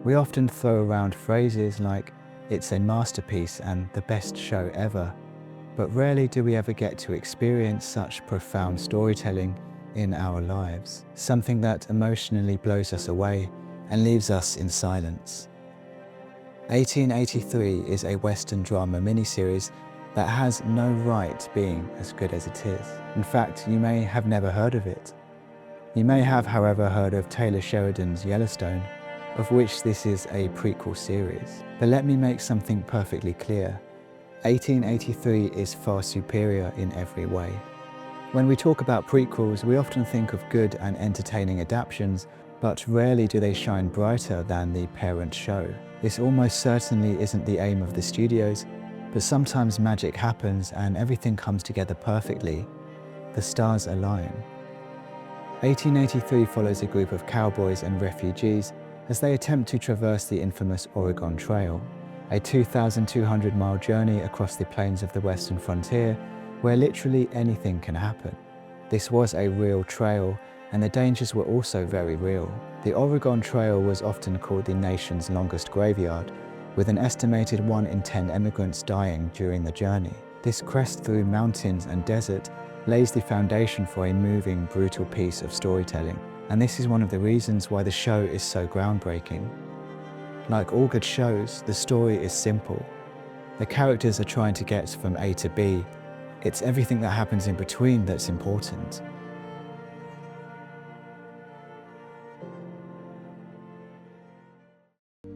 We often throw around phrases like, "It's a masterpiece" and "the best show ever," but rarely do we ever get to experience such profound storytelling in our lives, something that emotionally blows us away and leaves us in silence. 1883 is a Western drama miniseries that has no right being as good as it is. In fact, you may have never heard of it. You may have, however, heard of Taylor Sheridan's Yellowstone, of which this is a prequel series. But let me make something perfectly clear. 1883 is far superior in every way. When we talk about prequels, we often think of good and entertaining adaptations, but rarely do they shine brighter than the parent show. This almost certainly isn't the aim of the studios, but sometimes magic happens and everything comes together perfectly. The stars align. 1883 follows a group of cowboys and refugees as they attempt to traverse the infamous Oregon Trail, a 2,200-mile journey across the plains of the western frontier where literally anything can happen. This was a real trail, and the dangers were also very real. The Oregon Trail was often called the nation's longest graveyard, with an estimated 1 in 10 immigrants dying during the journey. This crest through mountains and desert lays the foundation for a moving, brutal piece of storytelling, and this is one of the reasons why the show is so groundbreaking. Like all good shows, the story is simple. The characters are trying to get from A to B. It's everything that happens in between that's important.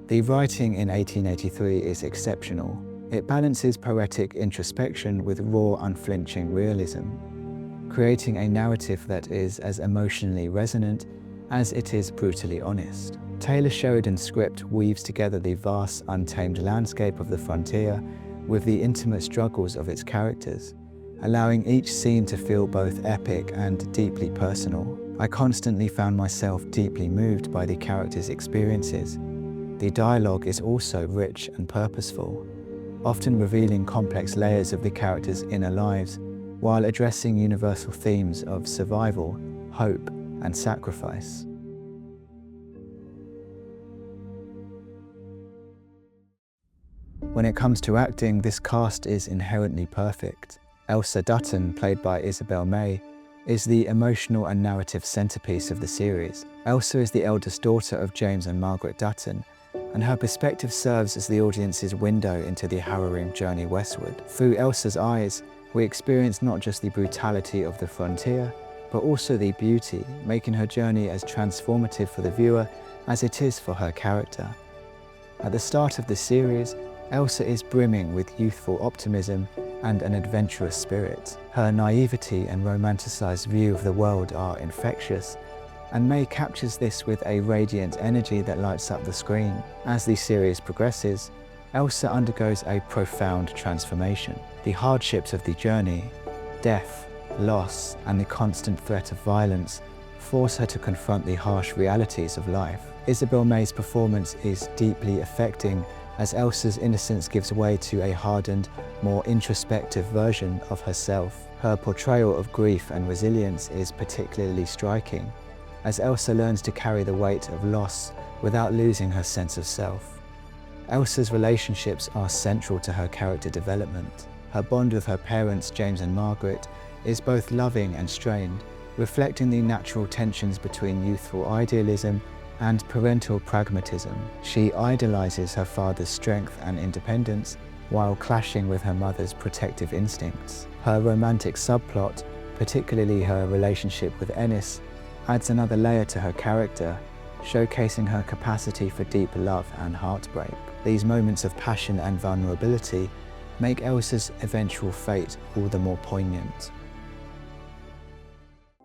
The writing in 1883 is exceptional. It balances poetic introspection with raw, unflinching realism, creating a narrative that is as emotionally resonant as it is brutally honest. Taylor Sheridan's script weaves together the vast, untamed landscape of the frontier with the intimate struggles of its characters, allowing each scene to feel both epic and deeply personal. I constantly found myself deeply moved by the characters' experiences. The dialogue is also rich and purposeful, often revealing complex layers of the characters' inner lives while addressing universal themes of survival, hope, and sacrifice. When it comes to acting, this cast is inherently perfect. Elsa Dutton, played by Isabel May, is the emotional and narrative centerpiece of the series. Elsa is the eldest daughter of James and Margaret Dutton, and her perspective serves as the audience's window into the harrowing journey westward. Through Elsa's eyes, we experience not just the brutality of the frontier, but also the beauty, making her journey as transformative for the viewer as it is for her character. At the start of the series, Elsa is brimming with youthful optimism and an adventurous spirit. Her naivety and romanticized view of the world are infectious, and May captures this with a radiant energy that lights up the screen. As the series progresses, Elsa undergoes a profound transformation. The hardships of the journey, death, loss, and the constant threat of violence force her to confront the harsh realities of life. Isabel May's performance is deeply affecting as Elsa's innocence gives way to a hardened, more introspective version of herself. Her portrayal of grief and resilience is particularly striking, as Elsa learns to carry the weight of loss without losing her sense of self. Elsa's relationships are central to her character development. Her bond with her parents, James and Margaret, is both loving and strained, reflecting the natural tensions between youthful idealism and parental pragmatism. She idolizes her father's strength and independence while clashing with her mother's protective instincts. Her romantic subplot, particularly her relationship with Ennis, adds another layer to her character, showcasing her capacity for deep love and heartbreak. These moments of passion and vulnerability make Elsa's eventual fate all the more poignant.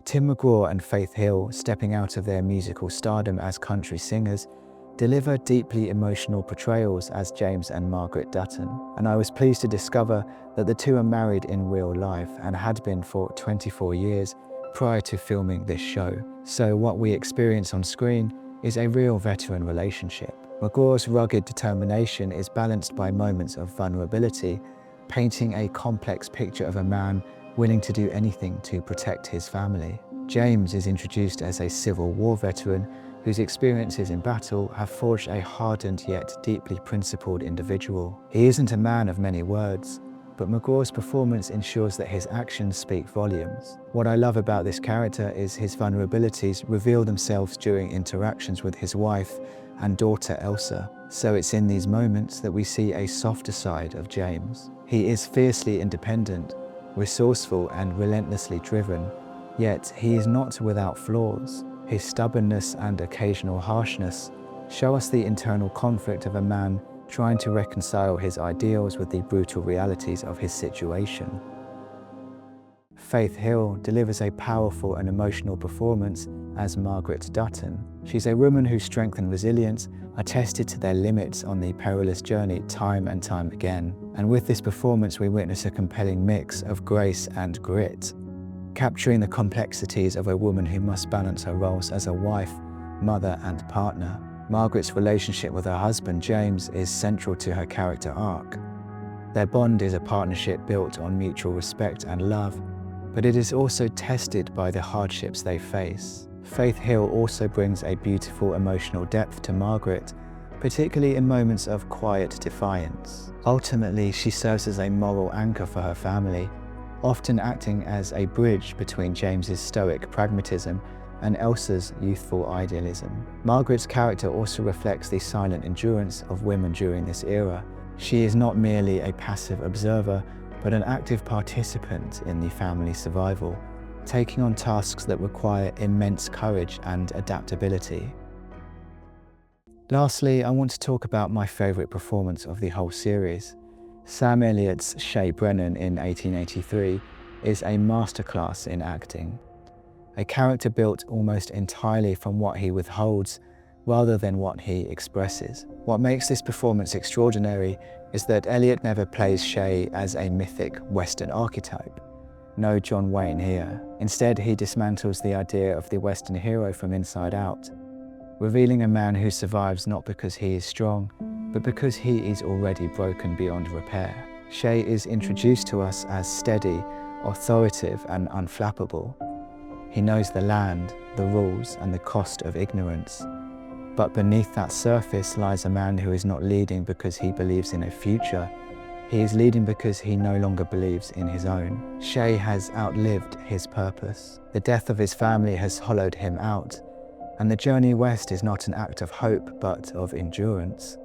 Tim McGraw and Faith Hill, stepping out of their musical stardom as country singers, deliver deeply emotional portrayals as James and Margaret Dutton, and I was pleased to discover that the two are married in real life and had been for 24 years prior to filming this show. So what we experience on screen is a real veteran relationship. McGraw's rugged determination is balanced by moments of vulnerability, painting a complex picture of a man willing to do anything to protect his family. James is introduced as a Civil War veteran whose experiences in battle have forged a hardened yet deeply principled individual. He isn't a man of many words, but McGraw's performance ensures that his actions speak volumes. What I love about this character is his vulnerabilities reveal themselves during interactions with his wife and daughter Elsa. So it's in these moments that we see a softer side of James. He is fiercely independent, resourceful and relentlessly driven, yet he is not without flaws. His stubbornness and occasional harshness show us the internal conflict of a man trying to reconcile his ideals with the brutal realities of his situation. Faith Hill delivers a powerful and emotional performance as Margaret Dutton. She's a woman whose strength and resilience are tested to their limits on the perilous journey time and time again. And with this performance, we witness a compelling mix of grace and grit, capturing the complexities of a woman who must balance her roles as a wife, mother, and partner. Margaret's relationship with her husband, James, is central to her character arc. Their bond is a partnership built on mutual respect and love, but it is also tested by the hardships they face. Faith Hill also brings a beautiful emotional depth to Margaret, particularly in moments of quiet defiance. Ultimately, she serves as a moral anchor for her family, often acting as a bridge between James's stoic pragmatism and Elsa's youthful idealism. Margaret's character also reflects the silent endurance of women during this era. She is not merely a passive observer, but an active participant in the family's survival, taking on tasks that require immense courage and adaptability. Lastly, I want to talk about my favourite performance of the whole series. Sam Elliott's Shea Brennan in 1883 is a masterclass in acting. A character built almost entirely from what he withholds rather than what he expresses. What makes this performance extraordinary is that Elliott never plays Shea as a mythic Western archetype. No John Wayne here. Instead, he dismantles the idea of the Western hero from inside out, revealing a man who survives not because he is strong, but because he is already broken beyond repair. Shea is introduced to us as steady, authoritative, and unflappable. He knows the land, the rules, and the cost of ignorance. But beneath that surface lies a man who is not leading because he believes in a future. He is leading because he no longer believes in his own. Shea has outlived his purpose. The death of his family has hollowed him out, and the journey west is not an act of hope, but of endurance.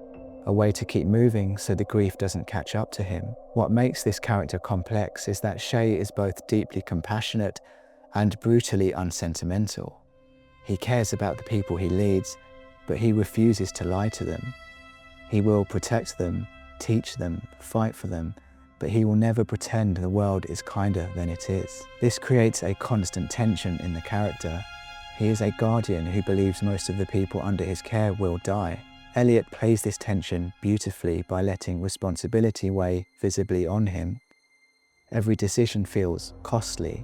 A way to keep moving so the grief doesn't catch up to him. What makes this character complex is that Shea is both deeply compassionate and brutally unsentimental. He cares about the people he leads, but he refuses to lie to them. He will protect them, teach them, fight for them, but he will never pretend the world is kinder than it is. This creates a constant tension in the character. He is a guardian who believes most of the people under his care will die. Elliott plays this tension beautifully by letting responsibility weigh visibly on him. Every decision feels costly.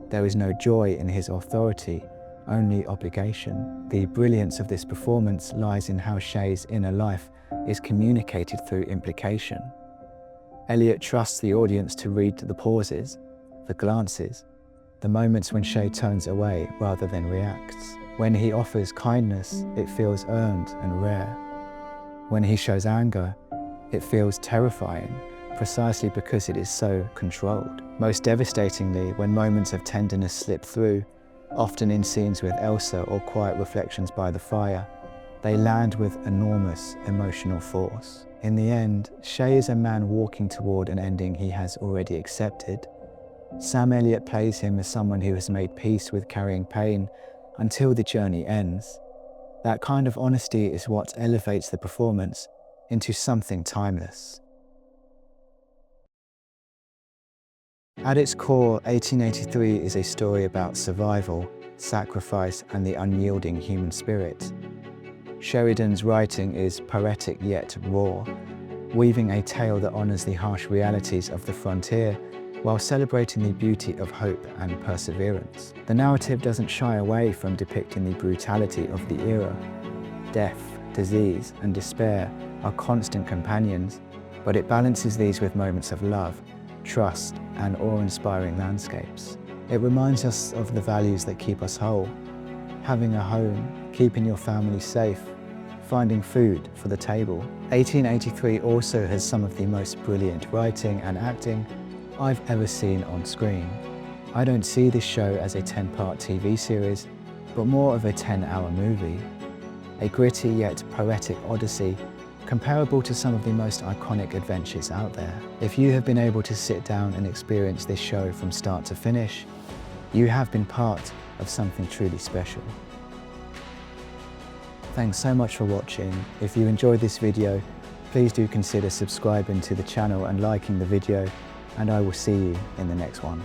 There is no joy in his authority, only obligation. The brilliance of this performance lies in how Shea's inner life is communicated through implication. Elliott trusts the audience to read the pauses, the glances, the moments when Shea turns away rather than reacts. When he offers kindness, it feels earned and rare. When he shows anger, it feels terrifying, precisely because it is so controlled. Most devastatingly, when moments of tenderness slip through, often in scenes with Elsa or quiet reflections by the fire, they land with enormous emotional force. In the end, Shea is a man walking toward an ending he has already accepted. Sam Elliott plays him as someone who has made peace with carrying pain until the journey ends. That kind of honesty is what elevates the performance into something timeless. At its core, 1883 is a story about survival, sacrifice, and the unyielding human spirit. Sheridan's writing is poetic yet raw, weaving a tale that honors the harsh realities of the frontier while celebrating the beauty of hope and perseverance. The narrative doesn't shy away from depicting the brutality of the era. Death, disease, and despair are constant companions, but it balances these with moments of love, trust, and awe-inspiring landscapes. It reminds us of the values that keep us whole, having a home, keeping your family safe, finding food for the table. 1883 also has some of the most brilliant writing and acting I've ever seen on screen. I don't see this show as a 10-part TV series, but more of a 10-hour movie. A gritty yet poetic odyssey, comparable to some of the most iconic adventures out there. If you have been able to sit down and experience this show from start to finish, you have been part of something truly special. Thanks so much for watching. If you enjoyed this video, please do consider subscribing to the channel and liking the video, and I will see you in the next one.